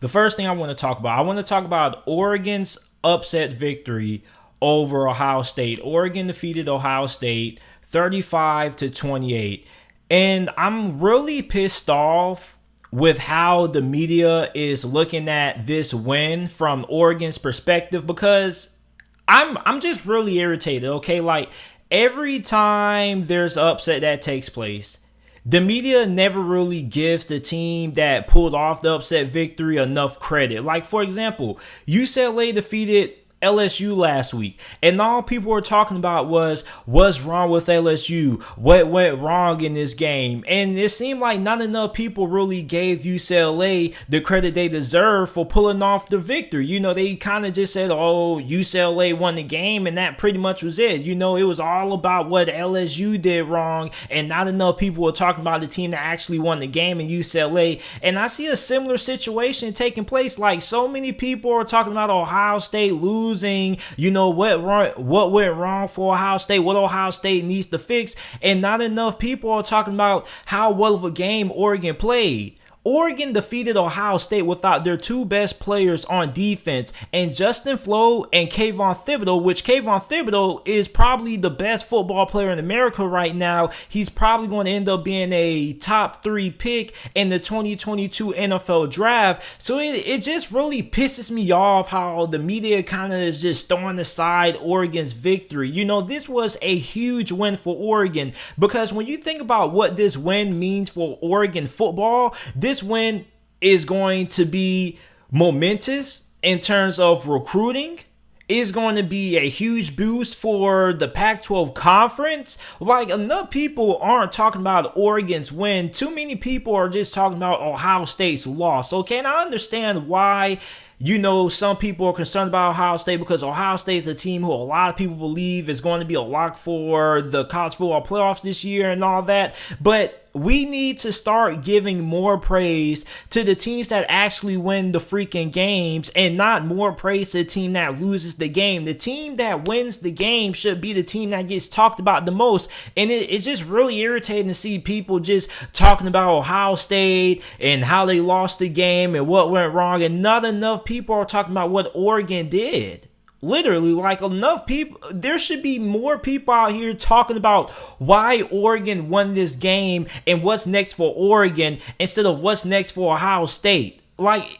The first thing I want to talk about Oregon's upset victory over Ohio State. Oregon defeated Ohio State 35 to 28. And I'm really pissed off with how the media is looking at this win from Oregon's perspective because I'm just really irritated, okay? Like every time there's upset that takes place, the media never really gives the team that pulled off the upset victory enough credit. Like, for example, UCLA defeated LSU last week, and all people were talking about was what's wrong with LSU, what went wrong in this game, and it seemed like not enough people really gave UCLA the credit they deserve for pulling off the victory. They kind of just said, oh, UCLA won the game, and that pretty much was it. It was all about what LSU did wrong, and not enough people were talking about the team that actually won the game in UCLA. And I see a similar situation taking place. Like, so many people are talking about Ohio State losing, what went wrong for Ohio State, what Ohio State needs to fix, and not enough people are talking about how well of a game Oregon played. Oregon defeated Ohio State without their two best players on defense, and Justin Flo and Kayvon Thibodeau, which Kayvon Thibodeau is probably the best football player in America right now. He's probably going to end up being a top 3 pick in the 2022 NFL draft. So it just really pisses me off how the media kind of is just throwing aside Oregon's victory. This was a huge win for Oregon, because when you think about what this win means for Oregon football, this win is going to be momentous in terms of recruiting. Is going to be a huge boost for the Pac-12 conference. Like, enough people aren't talking about Oregon's win. Too many people are just talking about Ohio State's loss. Okay, and I understand why some people are concerned about Ohio State, because Ohio State is a team who a lot of people believe is going to be a lock for the college football playoffs this year and all that. But we need to start giving more praise to the teams that actually win the freaking games, and not more praise to the team that loses the game. The team that wins the game should be the team that gets talked about the most. And it's just really irritating to see people just talking about Ohio State and how they lost the game and what went wrong, and not enough people are talking about what Oregon did. Literally, like, enough people, there should be more people out here talking about why Oregon won this game and what's next for Oregon instead of what's next for Ohio State. Like,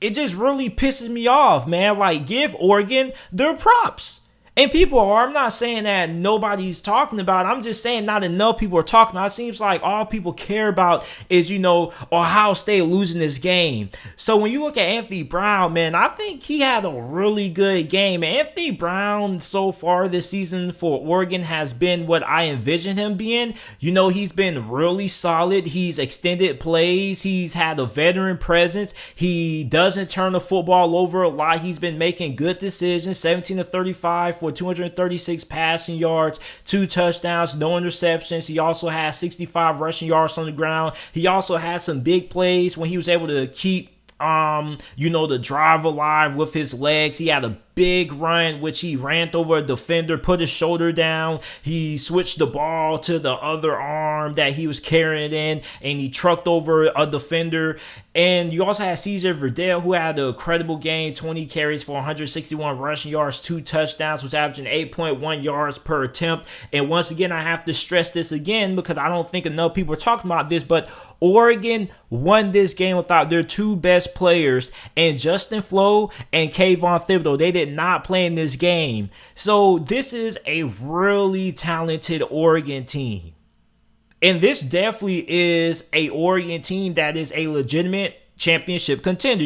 it just really pisses me off, man. Like, give Oregon their props. And people are, I'm not saying that nobody's talking about it. I'm just saying not enough people are talking about it. It seems like all people care about is, Ohio State losing this game. So when you look at Anthony Brown, man, I think he had a really good game. And Anthony Brown so far this season for Oregon has been what I envisioned him being. He's been really solid. He's extended plays. He's had a veteran presence. He doesn't turn the football over a lot. He's been making good decisions. 17 to 35 for 236 passing yards, 2 touchdowns, no interceptions. He also has 65 rushing yards on the ground. He also had some big plays when he was able to keep the drive alive with his legs. He had a big run, which he ran over a defender, put his shoulder down. He switched the ball to the other arm that he was carrying in, and he trucked over a defender. And you also had Cesar Verdell, who had a credible game, 20 carries for 161 rushing yards, 2 touchdowns, was averaging 8.1 yards per attempt. And once again, I have to stress this again because I don't think enough people are talking about this, but Oregon won this game without their 2 best players, and Justin Flo and Kayvon Thibodeau. They did not play in this game. So this is a really talented Oregon team. And this definitely is a Oregon team that is a legitimate championship contender.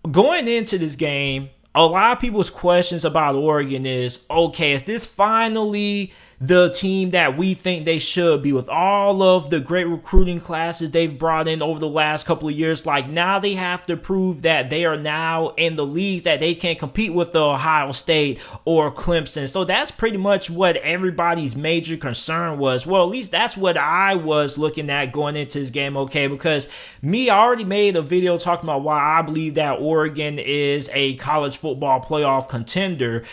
Going into this game, a lot of people's questions about Oregon is, okay, is this finally the team that we think they should be with all of the great recruiting classes they've brought in over the last couple of years? Like, now they have to prove that they are now in the leagues that they can compete with the Ohio State or Clemson. So that's pretty much what everybody's major concern was. Well, at least that's what I was looking at going into this game, okay? Because I already made a video talking about why I believe that Oregon is a college football playoff contender.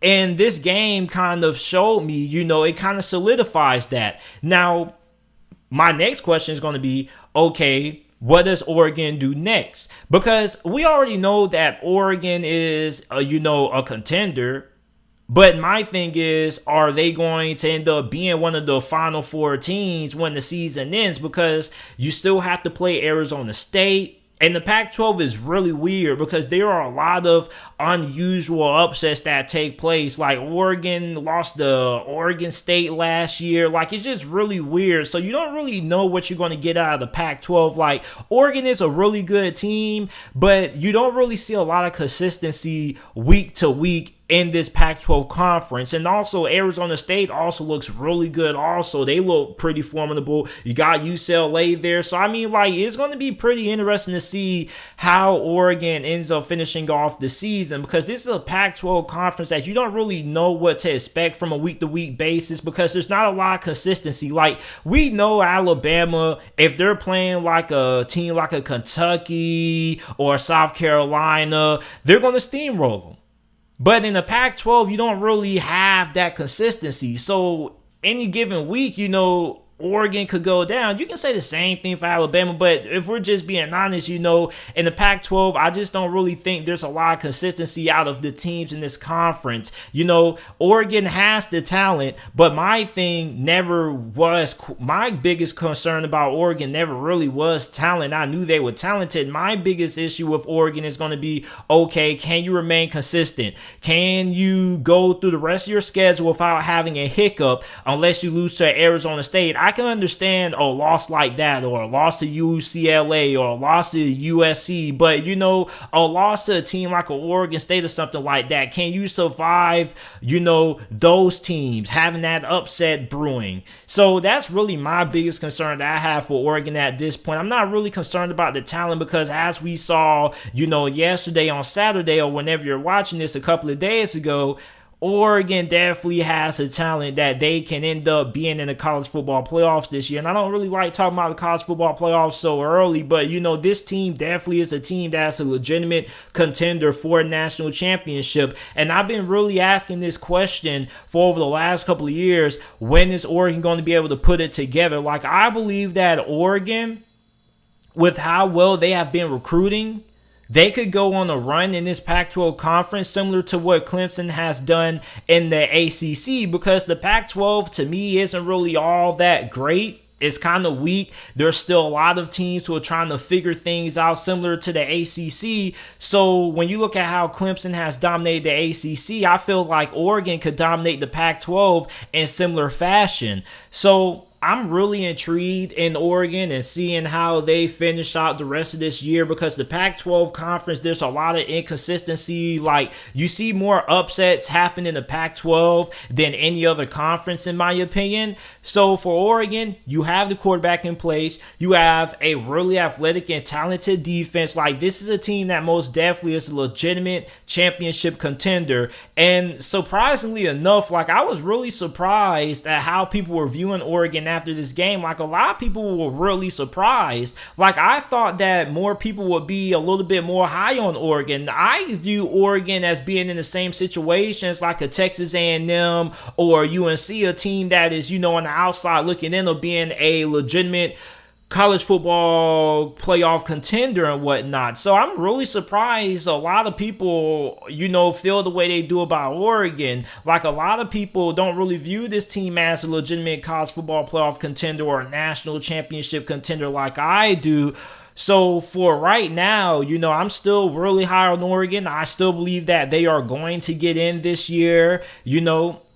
And this game kind of showed me, it kind of solidifies that. Now, my next question is going to be, okay, what does Oregon do next? Because we already know that Oregon is, a contender. But my thing is, are they going to end up being one of the final four teams when the season ends? Because you still have to play Arizona State. And the Pac-12 is really weird because there are a lot of unusual upsets that take place. Like Oregon lost to Oregon State last year. Like, it's just really weird. So you don't really know what you're going to get out of the Pac-12. Like, Oregon is a really good team, but you don't really see a lot of consistency week to week in this Pac-12 conference. And also Arizona State also looks really good also. They look pretty formidable. You got UCLA there. So I mean, like, it's going to be pretty interesting to see how Oregon ends up finishing off the season, because this is a Pac-12 conference that you don't really know what to expect from a week-to-week basis, because there's not a lot of consistency. Like, we know Alabama, if they're playing like a team like a Kentucky or South Carolina, they're going to steamroll them. But in the Pac-12, you don't really have that consistency. So any given week, Oregon could go down. You can say the same thing for Alabama, but if we're just being honest, in the Pac-12, I just don't really think there's a lot of consistency out of the teams in this conference. Oregon has the talent, but my biggest concern about Oregon never really was talent. I knew they were talented. My biggest issue with Oregon is going to be, okay, can you remain consistent? Can you go through the rest of your schedule without having a hiccup unless you lose to Arizona State? I can understand a loss like that, or a loss to UCLA, or a loss to USC, but a loss to a team like Oregon State or something like that, can you survive, those teams having that upset brewing? So that's really my biggest concern that I have for Oregon at this point. I'm not really concerned about the talent, because as we saw, yesterday on Saturday, or whenever you're watching this a couple of days ago, Oregon definitely has a talent that they can end up being in the college football playoffs this year. And I don't really like talking about the college football playoffs so early, but this team definitely is a team that's a legitimate contender for a national championship. And I've been really asking this question for over the last couple of years: when is Oregon going to be able to put it together? Like, I believe that Oregon, with how well they have been recruiting, they could go on a run in this Pac-12 conference similar to what Clemson has done in the ACC, because the Pac-12 to me isn't really all that great. It's kind of weak. There's still a lot of teams who are trying to figure things out similar to the ACC. So when you look at how Clemson has dominated the ACC, I feel like Oregon could dominate the Pac-12 in similar fashion. So I'm really intrigued in Oregon and seeing how they finish out the rest of this year, because the Pac-12 conference, there's a lot of inconsistency. Like, you see more upsets happen in the Pac-12 than any other conference, in my opinion. So for Oregon, you have the quarterback in place. You have a really athletic and talented defense. Like, this is a team that most definitely is a legitimate championship contender. And surprisingly enough, like, I was really surprised at how people were viewing Oregon after this game. Like, a lot of people were really surprised. Like, I thought that more people would be a little bit more high on Oregon. I view Oregon as being in the same situations like a Texas A&M or UNC, a team that is, on the outside looking in, of being a legitimate college football playoff contender and whatnot. So I'm really surprised a lot of people, feel the way they do about Oregon. Like, a lot of people don't really view this team as a legitimate college football playoff contender or a national championship contender like I do. So for right now, I'm still really high on Oregon. I still believe that they are going to get in this year,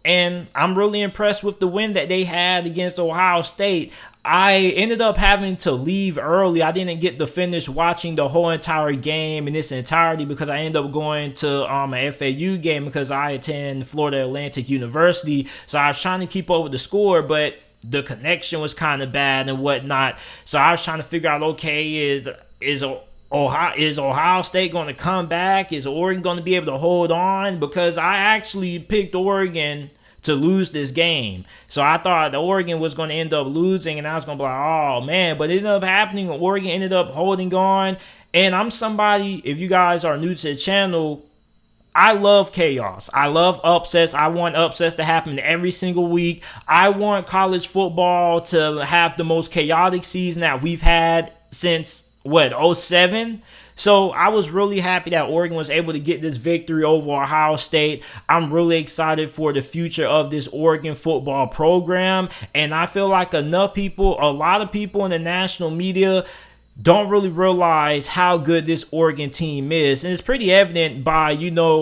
and I'm really impressed with the win that they had against Ohio State. I ended up having to leave early. I didn't get to finish watching the whole entire game in its entirety, because I ended up going to an FAU game, because I attend Florida Atlantic University. So I was trying to keep up with the score, but the connection was kind of bad and whatnot. So I was trying to figure out, okay, is Ohio State going to come back? Is Oregon going to be able to hold on? Because I actually picked Oregon to lose this game. So I thought the Oregon was going to end up losing, and I was going to be like, oh man, but it ended up happening. Oregon ended up holding on. And I'm somebody, if you guys are new to the channel, I love chaos. I love upsets. I want upsets to happen every single week. I want college football to have the most chaotic season that we've had since what, '07. So I was really happy that Oregon was able to get this victory over Ohio State. I'm really excited for the future of this Oregon football program. And I feel like a lot of people in the national media don't really realize how good this Oregon team is. And it's pretty evident by,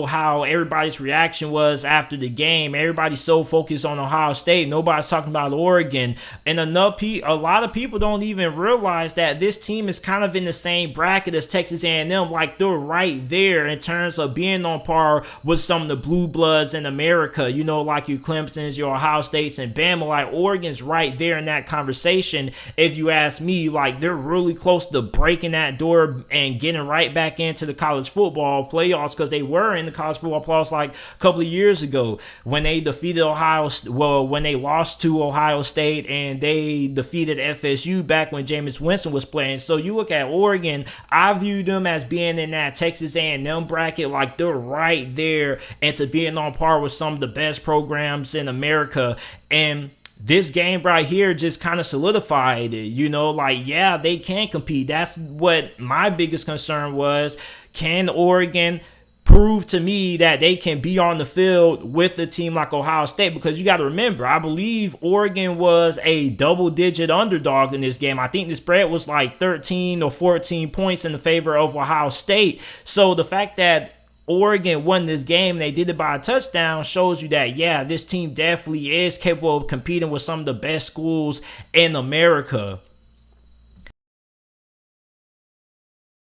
how everybody's reaction was after the game. Everybody's so focused on Ohio State. Nobody's talking about Oregon. And a lot of people don't even realize that this team is kind of in the same bracket as Texas A&M. Like, they're right there in terms of being on par with some of the blue bloods in America. Like your Clemsons, your Ohio States, and Bama. Like, Oregon's right there in that conversation. If you ask me, like, they're really close to breaking that door and getting right back into the college football playoffs, because they were in the college football playoffs like a couple of years ago when they defeated when they lost to Ohio State and they defeated FSU back when Jameis Winston was playing. So you look at Oregon, I view them as being in that Texas A&M bracket. Like, they're right there and to being on par with some of the best programs in America. And this game right here just kind of solidified it, yeah, they can compete. That's what my biggest concern was. Can Oregon prove to me that they can be on the field with a team like Ohio State? Because you got to remember, I believe Oregon was a double-digit underdog in this game. I think the spread was like 13 or 14 points in the favor of Ohio State. So the fact that Oregon won this game, they did it by a touchdown, shows you that, yeah, this team definitely is capable of competing with some of the best schools in America.